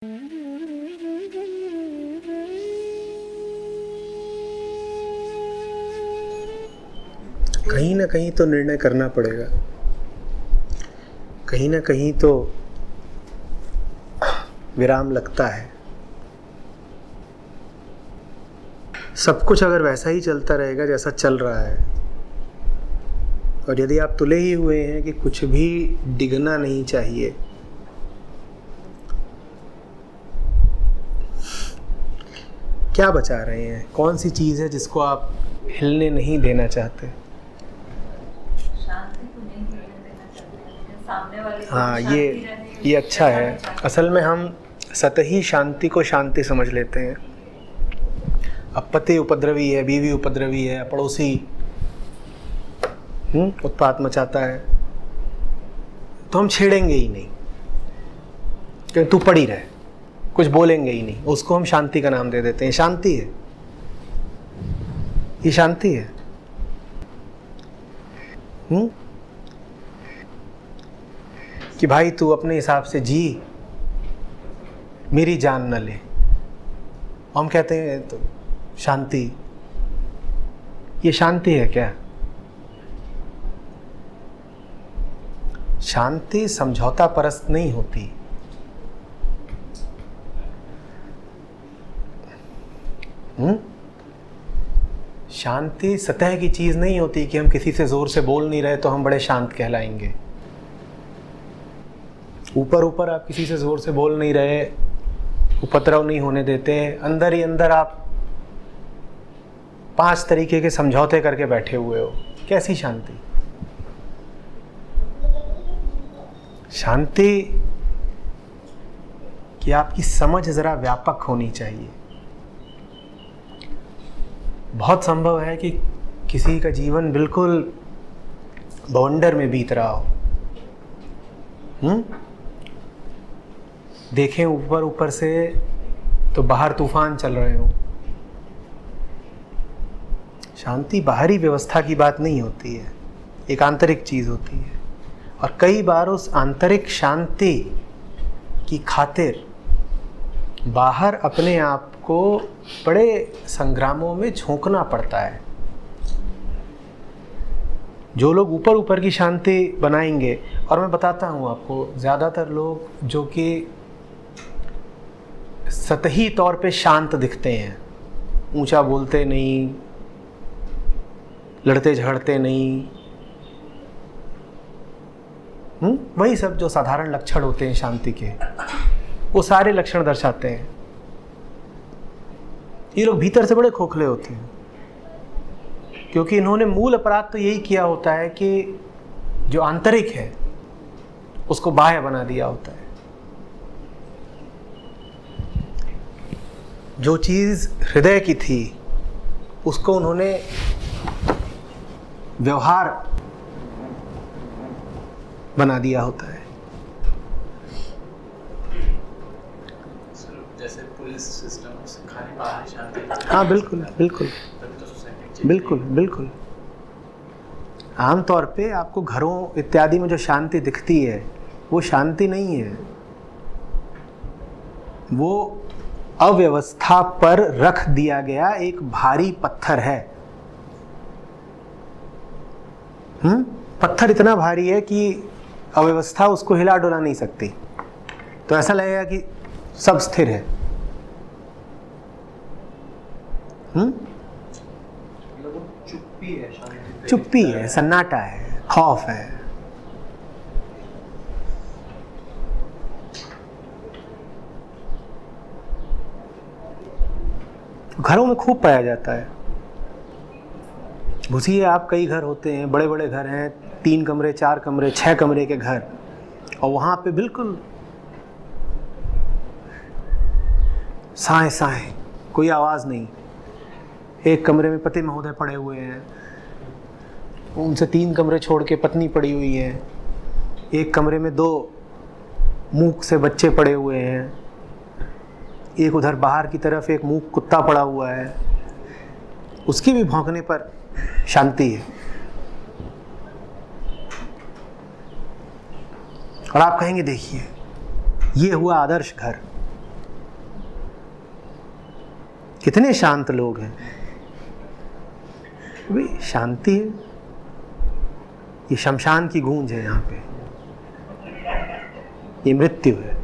कहीं ना कहीं तो निर्णय करना पड़ेगा, कहीं ना कहीं तो विराम लगता है। सब कुछ अगर वैसा ही चलता रहेगा जैसा चल रहा है, और यदि आप तुले ही हुए हैं कि कुछ भी डिगना नहीं चाहिए, क्या बचा रहे हैं? कौन सी चीज़ है जिसको आप हिलने नहीं देना चाहते? शांति को नहीं देना चाहते, सामने वाले को हाँ, शांति ये अच्छा है। असल में हम सतही शांति को शांति समझ लेते हैं। अब पति उपद्रवी है, बीवी उपद्रवी है, पड़ोसी उत्पात मचाता है, तो हम छेड़ेंगे ही नहीं, क्योंकि तू पड़ी रहे, कुछ बोलेंगे ही नहीं। उसको हम शांति का नाम दे देते हैं। शांति है, ये शांति है। कि भाई तू अपने हिसाब से जी, मेरी जान न ले। हम कहते हैं तो शांति, ये शांति है क्या? शांति समझौता परस्त नहीं होती। शांति सतह की चीज नहीं होती कि हम किसी से जोर से बोल नहीं रहे तो हम बड़े शांत कहलाएंगे। ऊपर ऊपर आप किसी से जोर से बोल नहीं रहे, उपद्रव नहीं होने देते, अंदर ही अंदर आप 5 तरीके के समझौते करके बैठे हुए हो, कैसी शांति? शांति कि आपकी समझ जरा व्यापक होनी चाहिए। बहुत संभव है कि किसी का जीवन बिल्कुल बवंडर में बीत रहा हो, देखें ऊपर ऊपर से तो बाहर तूफान चल रहे हो। शांति बाहरी व्यवस्था की बात नहीं होती है, एक आंतरिक चीज होती है। और कई बार उस आंतरिक शांति की खातिर बाहर अपने आप को बड़े संग्रामों में झोंकना पड़ता है। जो लोग ऊपर ऊपर की शांति बनाएंगे, और मैं बताता हूँ आपको, ज़्यादातर लोग जो कि सतही तौर पे शांत दिखते हैं, ऊंचा बोलते नहीं, लड़ते झगड़ते नहीं, वही सब जो साधारण लक्षण होते हैं शांति के, वो सारे लक्षण दर्शाते हैं। ये लोग भीतर से बड़े खोखले होते हैं, क्योंकि इन्होंने मूल अपराध तो यही किया होता है कि जो आंतरिक है उसको बाह्य बना दिया होता है। जो चीज हृदय की थी उसको उन्होंने व्यवहार बना दिया होता है। जैसे पुलिस सिस्टम खाली बाहर शांति। हाँ, बिल्कुल बिल्कुल बिल्कुल बिल्कुल। आमतौर पे आपको घरों इत्यादि में जो शांति दिखती है वो शांति नहीं है, वो अव्यवस्था पर रख दिया गया एक भारी पत्थर है। पत्थर इतना भारी है कि अव्यवस्था उसको हिला डुला नहीं सकती, तो ऐसा लगेगा कि सब स्थिर है। चुप्पी है, सन्नाटा है, खौफ है। घरों में खूब पाया जाता है। घुसिए आप, कई घर होते हैं, बड़े बड़े घर हैं, 3 कमरे, 4 कमरे, 6 कमरे के घर, और वहां पे बिल्कुल साए साए, कोई आवाज नहीं। एक कमरे में पति महोदय पड़े हुए हैं, उनसे 3 कमरे छोड़ के पत्नी पड़ी हुई है, एक कमरे में 2 मूक से बच्चे पड़े हुए हैं, एक उधर बाहर की तरफ एक मूक कुत्ता पड़ा हुआ है, उसकी भी भौंकने पर शांति है। और आप कहेंगे देखिए ये हुआ आदर्श घर, कितने शांत लोग हैं। भाई शांति है, ये शमशान की गूंज है यहाँ पे, ये मृत्यु है।